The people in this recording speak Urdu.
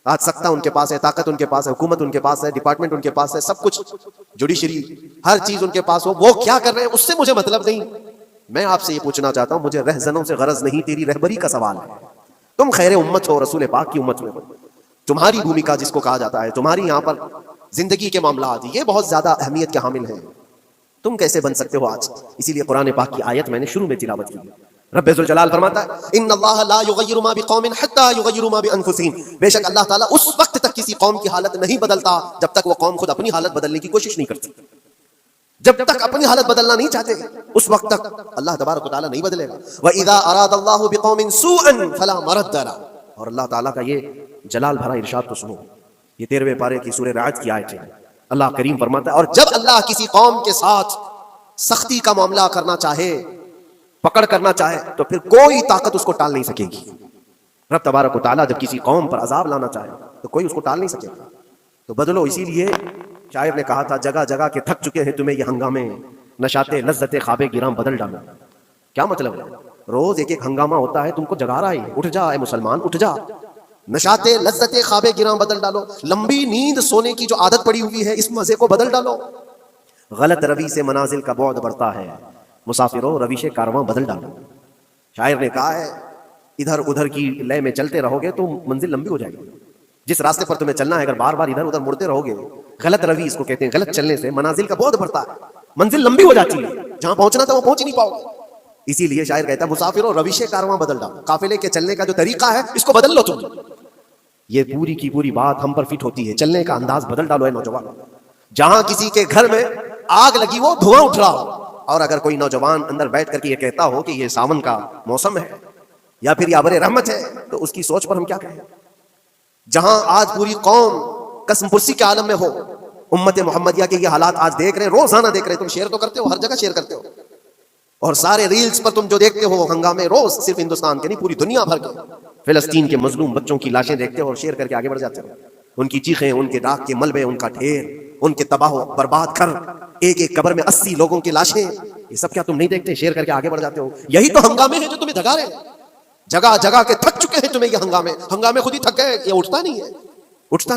آج سکتہ ان کے پاس ہے، طاقت ان کے پاس ہے، حکومت ان کے پاس ہے، ڈپارٹمنٹ ان کے پاس ہے، سب کچھ جوڈیشری ہر چیز ان کے پاس ہو، وہ کیا کر رہے ہیں اس سے مجھے مطلب نہیں. میں آپ سے یہ پوچھنا چاہتا ہوں، مجھے رہزنوں سے غرض نہیں، تیری رہبری کا سوال ہے. تم خیر امت ہو، رسول پاک کی امت میں ہو، تمہاری بھومکا جس کو کہا جاتا ہے، تمہاری یہاں پر زندگی کے معاملات یہ بہت زیادہ اہمیت کے حامل ہیں. تم کیسے بن سکتے ہو آج؟ اسی لیے قرآن پاک کی آیت میں نے شروع میں تلاوت کی. رب ذوالجلال فرماتا ہے ان اللہ لا یغیر ما بقوم حتی یغیروا ما بانفسہم، بے شک اللہ تعالیٰ اس وقت تک کسی قوم کی حالت نہیں بدلتا جب تک وہ قوم خود اپنی حالت بدلنے کی کوشش نہیں کرتی. جب تک اپنی حالت بدلنا نہیں چاہتے اس وقت تک اللہ تبارک و تعالیٰ نہیں بدلے گا. وَإِذَا أَرَادَ اللَّهُ بِقَوْمٍ سُوءًا فَلَا مَرَدَّ لَهُ، اور اللہ تعالیٰ کا یہ جلال بھرا ارشاد تو سنو، یہ 13ویں پارے کی سورہ رعد کی آیت ہے. اللہ کریم فرماتا ہے اور جب اللہ کسی قوم کے ساتھ سختی کا معاملہ کرنا چاہے، پکڑ کرنا چاہے، تو پھر کوئی طاقت اس کو ٹال نہیں سکے گی. رب تبارک و تعالیٰ جب کسی قوم پر عذاب لانا چاہے تو کوئی اس کو ٹال نہیں سکے گا. تو بدلو. اسی لیے شاعر نے کہا تھا جگہ جگہ کے تھک چکے ہیں تمہیں یہ ہنگامے، نشاتے لذت خواب گراں بدل ڈالو. کیا مطلب ہے؟ روز ایک ایک ہنگامہ ہوتا ہے، تم کو جگا رہا ہے، اٹھ جا اے مسلمان اٹھ جا. نشاتے لذت خواب گراں بدل ڈالو، لمبی نیند سونے کی جو عادت پڑی ہوئی ہے اس مزے کو بدل ڈالو. غلط روی سے منازل کا بعد بڑھتا ہے، مسافروں رویش کارواں بدل ڈالو. شاعر نے کہا ہے ادھر ادھر کی لے میں چلتے رہو گے تو منزل لمبی ہو جائے گی. جس راستے پر تمہیں چلنا ہے اگر بار بار ادھر ادھر مڑتے رہو گے، غلط روی اس کو کہتے ہیں، غلط چلنے سے منازل کا بعد بڑھتا ہے، منزل لمبی ہو جاتی ہے، جہاں پہنچنا تھا وہ پہنچ ہی نہیں پاؤ گے. اسی لیے شاعر کہتا ہے مسافروں رویش کارواں بدل ڈالو، قافلے کے چلنے کا جو طریقہ ہے اس کو بدل لو تم. یہ پوری کی پوری بات ہم پر فٹ ہوتی ہے. چلنے کا انداز بدل ڈالو اے نوجوان. جہاں کسی کے گھر میں آگ لگی وہ دھواں اٹھ رہا ہو، اور اگر کوئی نوجوان اندر بیٹھ کر کے یہ کہتا ہو کہ یہ ساون کا موسم ہے یا پھر یہ ابر رحمت ہے، تو اس کی سوچ پر ہم کیا کہیں. جہاں آج پوری قوم قسم پرسی کے عالم میں ہو، امت محمدیہ کے یہ حالات آج دیکھ رہے ہیں، روزانہ دیکھ رہے ہیں. تم شیئر تو کرتے ہو، ہر جگہ شیئر کرتے ہو، اور سارے ریلز پر تم جو دیکھتے ہو ہنگامے روز، صرف ہندوستان کے نہیں پوری دنیا بھر کے فلسطین کے مظلوم بچوں کی لاشیں دیکھتے ہو اور شیئر کر کے آگے بڑھ جاتے ہو. ان کی چیخیں، ان کے راکھ کے ملبے، ان کا ڈھیر، ان کے تباہ و برباد کر، ایک ایک قبر میں 80 لوگوں کی لاشیں، یہ سب کیا تم نہیں دیکھتے؟ شیئر کر کے آگے بڑھ جاتے ہو. یہی تو ہنگامے ہیں جو تمہیں دھگا رہے ہیں. جگہ جگہ کے تھک چکے ہیں تمہیں یہ ہنگامے. ہنگامے خود ہی تھک گئے، یہ اٹھتا نہیں ہے، اٹھتا